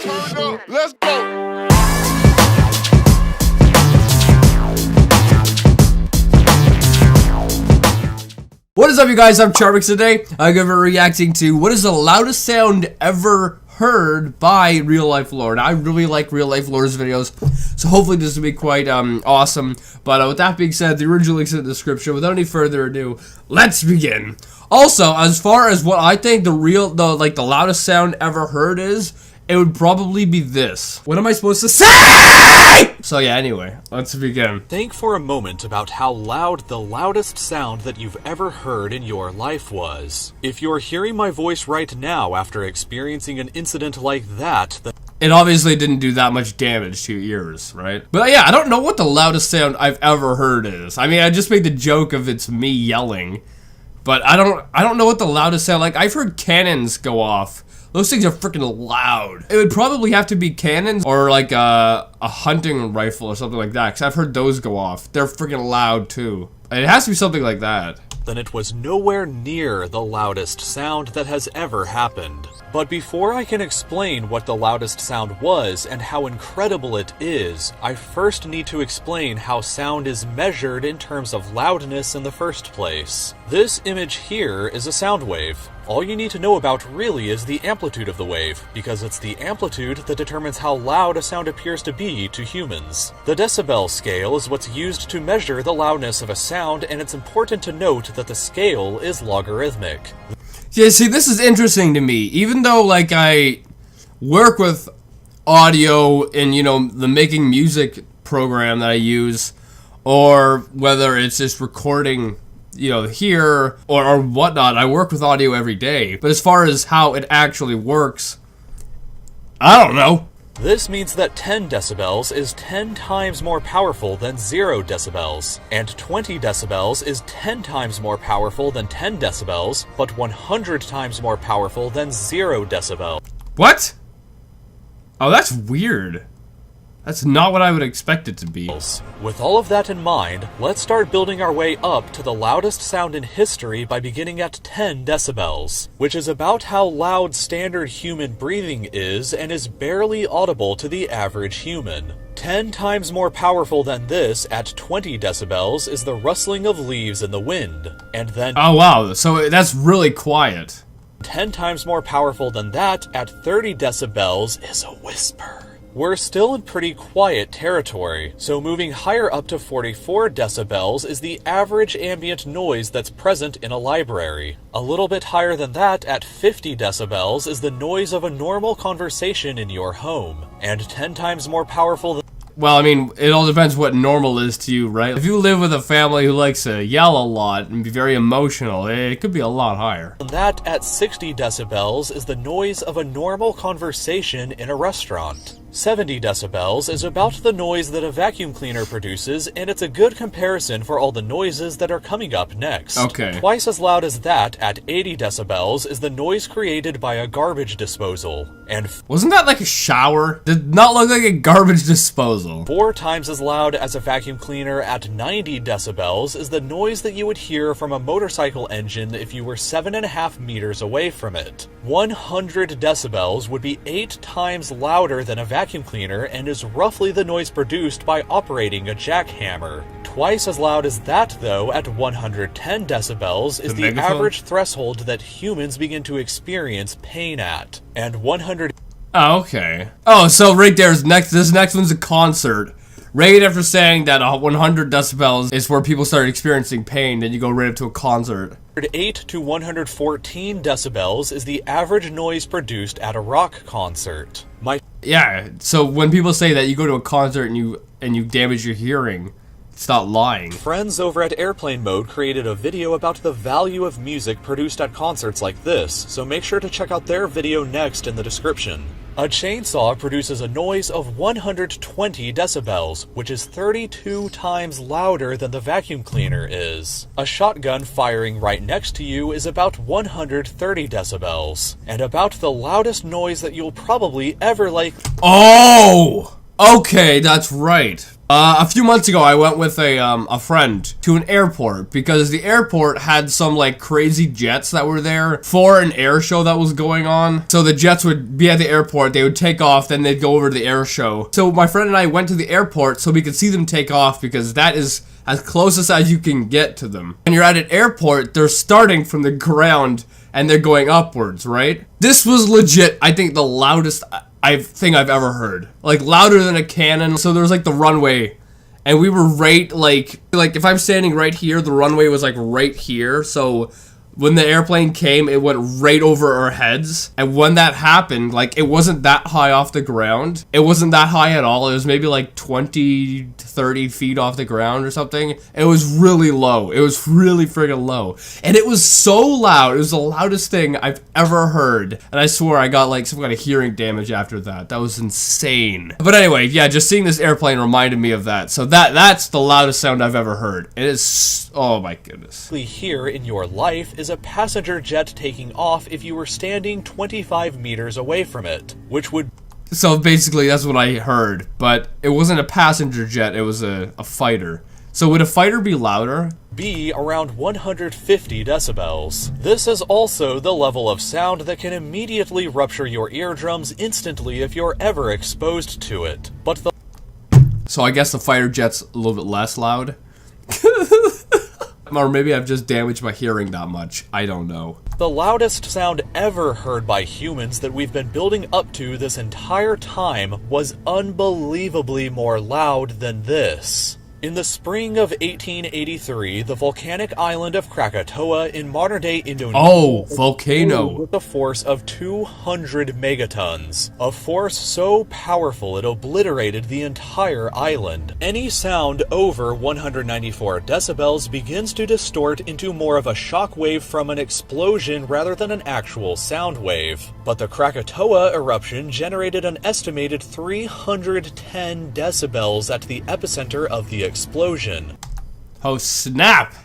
Turn up, let's go. What is up, you guys? I'm Charmx. Today I'm going to be reacting to what is the loudest sound ever heard by Real Life Lord. I really like Real Life Lord's videos, so hopefully this will be quite awesome. But with that being said, the original link's in the description. Without any further ado, let's begin. Also, as far as what I think the loudest sound ever heard is, it would probably be this. What am I supposed to say? So yeah, anyway, let's begin. Think for a moment about how loud the loudest sound that you've ever heard in your life was. If you're hearing my voice right now after experiencing an incident like that, then it obviously didn't do that much damage to your ears, right? But yeah, I don't know what the loudest sound I've ever heard is. I mean, I just made the joke of it's me yelling, but I don't know what the loudest sound. Like, I've heard cannons go off. Those things are freaking loud. It would probably have to be cannons or like a hunting rifle or something like that, because I've heard those go off. They're freaking loud too. And it has to be something like that. Then it was nowhere near the loudest sound that has ever happened. But before I can explain what the loudest sound was and how incredible it is, I first need to explain how sound is measured in terms of loudness in the first place. This image here is a sound wave. All you need to know about really is the amplitude of the wave, because it's the amplitude that determines how loud a sound appears to be to humans. The decibel scale is what's used to measure the loudness of a sound, and it's important to note that the scale is logarithmic. Yeah, see, this is interesting to me. Even though, like, I work with audio in, you know, the making music program that I use, or whether it's just recording, you know, here or whatnot, I work with audio every day. But as far as how it actually works, I don't know. This means that 10 decibels is 10 times more powerful than 0 decibels, and 20 decibels is 10 times more powerful than 10 decibels, but 100 times more powerful than 0 decibels. What? Oh, that's weird. That's not what I would expect it to be. With all of that in mind, let's start building our way up to the loudest sound in history by beginning at 10 decibels, which is about how loud standard human breathing is and is barely audible to the average human. 10 times more powerful than this at 20 decibels is the rustling of leaves in the wind, and then oh wow, so that's really quiet. 10 times more powerful than that at 30 decibels is a whisper. We're still in pretty quiet territory, so moving higher up to 44 decibels is the average ambient noise that's present in a library. A little bit higher than that, at 50 decibels, is the noise of a normal conversation in your home, and 10 times more powerful than well, I mean, it all depends what normal is to you, right? If you live with a family who likes to yell a lot and be very emotional, it could be a lot higher. that, at 60 decibels, is the noise of a normal conversation in a restaurant. 70 decibels is about the noise that a vacuum cleaner produces, and it's a good comparison for all the noises that are coming up next. Okay. Twice as loud as that, at 80 decibels, is the noise created by a garbage disposal. And wasn't that like a shower? Did not look like a garbage disposal. 4 times as loud as a vacuum cleaner at 90 decibels is the noise that you would hear from a motorcycle engine if you were 7.5 meters away from it. 100 decibels would be 8 times louder than a vacuum cleaner and is roughly the noise produced by operating a jackhammer. Twice as loud as that, though, at 110 decibels is the average threshold that humans begin to experience pain at. And 100 oh, okay. Oh, so right there's this next one's a concert. Right after saying that 100 decibels is where people start experiencing pain, then you go right up to a concert. 8 to 114 decibels is the average noise produced at a rock concert. Yeah, so when people say that you go to a concert and you damage your hearing, it's not lying. Friends over at Airplane Mode created a video about the value of music produced at concerts like this, so make sure to check out their video next in the description. A chainsaw produces a noise of 120 decibels, which is 32 times louder than the vacuum cleaner is. A shotgun firing right next to you is about 130 decibels, and about the loudest noise that you'll probably ever like. Oh! Okay, that's right. A few months ago, I went with a friend to an airport because the airport had some like crazy jets that were there for an air show that was going on. So the jets would be at the airport, they would take off, then they'd go over to the air show. So my friend and I went to the airport so we could see them take off because that is as closest as you can get to them. When you're at an airport, they're starting from the ground and they're going upwards, right? This was legit, I think, the loudest thing I've ever heard. Like, louder than a cannon. So there was like the runway, and we were right, like if I'm standing right here, the runway was like right here. So when the airplane came, it went right over our heads. And when that happened, like, it wasn't that high off the ground. It wasn't that high at all. It was maybe like 20 to 30 feet off the ground or something. It was really low. It was really friggin' low. And it was so loud. It was the loudest thing I've ever heard. And I swore I got like some kind of hearing damage after that. That was insane. But anyway, yeah, just seeing this airplane reminded me of that. So that's the loudest sound I've ever heard. It is, oh my goodness. Here in your life is a passenger jet taking off if you were standing 25 meters away from it, which would... So basically that's what I heard, but it wasn't a passenger jet, it was a fighter. So would a fighter be louder? Be around 150 decibels. This is also the level of sound that can immediately rupture your eardrums instantly if you're ever exposed to it. But the... So I guess the fighter jet's a little bit less loud? Or maybe I've just damaged my hearing that much. I don't know. The loudest sound ever heard by humans that we've been building up to this entire time was unbelievably more loud than this. In the spring of 1883, the volcanic island of Krakatoa in modern-day Indonesia... Oh, volcano. ...with a force of 200 megatons. A force so powerful it obliterated the entire island. Any sound over 194 decibels begins to distort into more of a shock wave from an explosion rather than an actual sound wave. But the Krakatoa eruption generated an estimated 310 decibels at the epicenter of the explosion. Oh snap!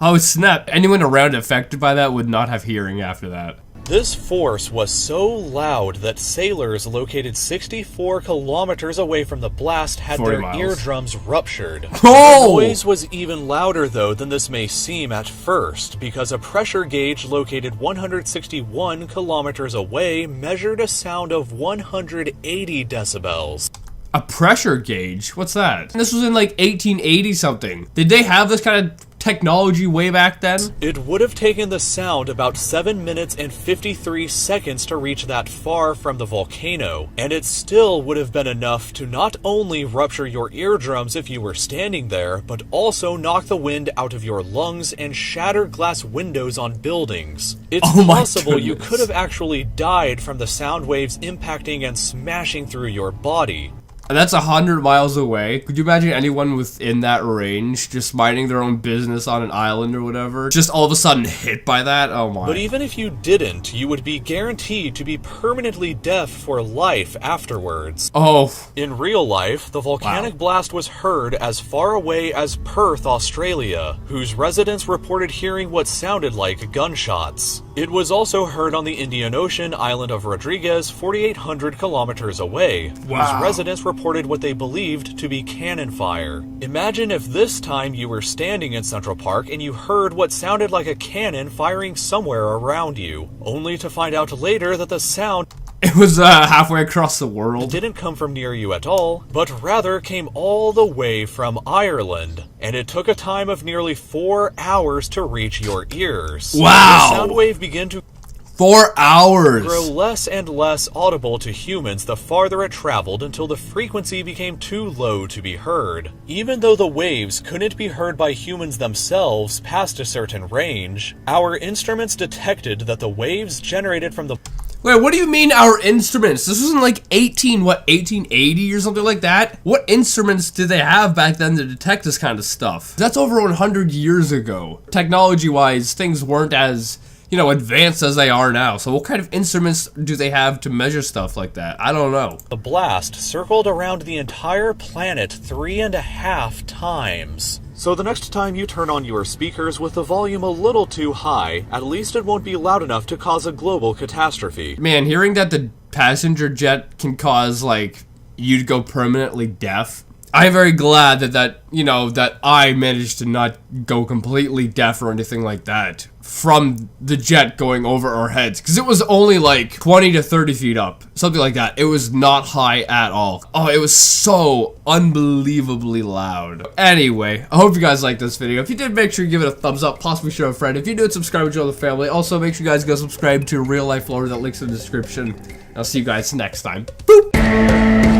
Oh snap! Anyone around affected by that would not have hearing after that. This force was so loud that sailors located 64 kilometers away from the blast had their eardrums ruptured. Oh! The noise was even louder though than this may seem at first, because a pressure gauge located 161 kilometers away measured a sound of 180 decibels. A pressure gauge? What's that? This was in like 1880 something. Did they have this kind of technology way back then? It would have taken the sound about 7 minutes and 53 seconds to reach that far from the volcano, and it still would have been enough to not only rupture your eardrums if you were standing there, but also knock the wind out of your lungs and shatter glass windows on buildings. It's possible you could have actually died from the sound waves impacting and smashing through your body. And that's 100 miles away. Could you imagine anyone within that range just minding their own business on an island or whatever, just all of a sudden hit by that? Oh my. But even if you didn't, you would be guaranteed to be permanently deaf for life afterwards. Oh. In real life, the volcanic blast was heard as far away as Perth, Australia, whose residents reported hearing what sounded like gunshots. It was also heard on the Indian Ocean island of Rodriguez, 4,800 kilometers away, whose residents reported what they believed to be cannon fire. Imagine if this time you were standing in Central Park and you heard what sounded like a cannon firing somewhere around you, only to find out later that the sound it was halfway across the world. Didn't come from near you at all, but rather came all the way from Ireland, and it took a time of nearly 4 hours to reach your ears. Wow! The sound wave began to 4 hours! Grow less and less audible to humans the farther it traveled until the frequency became too low to be heard. Even though the waves couldn't be heard by humans themselves past a certain range, our instruments detected that the waves generated from the... Wait, what do you mean our instruments? This was in like 1880 or something like that? What instruments did they have back then to detect this kind of stuff? That's over 100 years ago. Technology-wise, things weren't as, you know, advanced as they are now. So what kind of instruments do they have to measure stuff like that? I don't know. The blast circled around the entire planet 3.5 times. So the next time you turn on your speakers with the volume a little too high, at least it won't be loud enough to cause a global catastrophe. Man, hearing that the passenger jet can cause, like, you'd go permanently deaf. I'm very glad that that I managed to not go completely deaf or anything like that from the jet going over our heads, because it was only like 20 to 30 feet up, something like that. It was not high at all. Oh, it was so unbelievably loud. Anyway, I hope you guys liked this video. If you did, make sure you give it a thumbs up, possibly share with a friend. If you did, subscribe and join the family. Also, make sure you guys go subscribe to Real Life Lore, that link's in the description. I'll see you guys next time. Boop!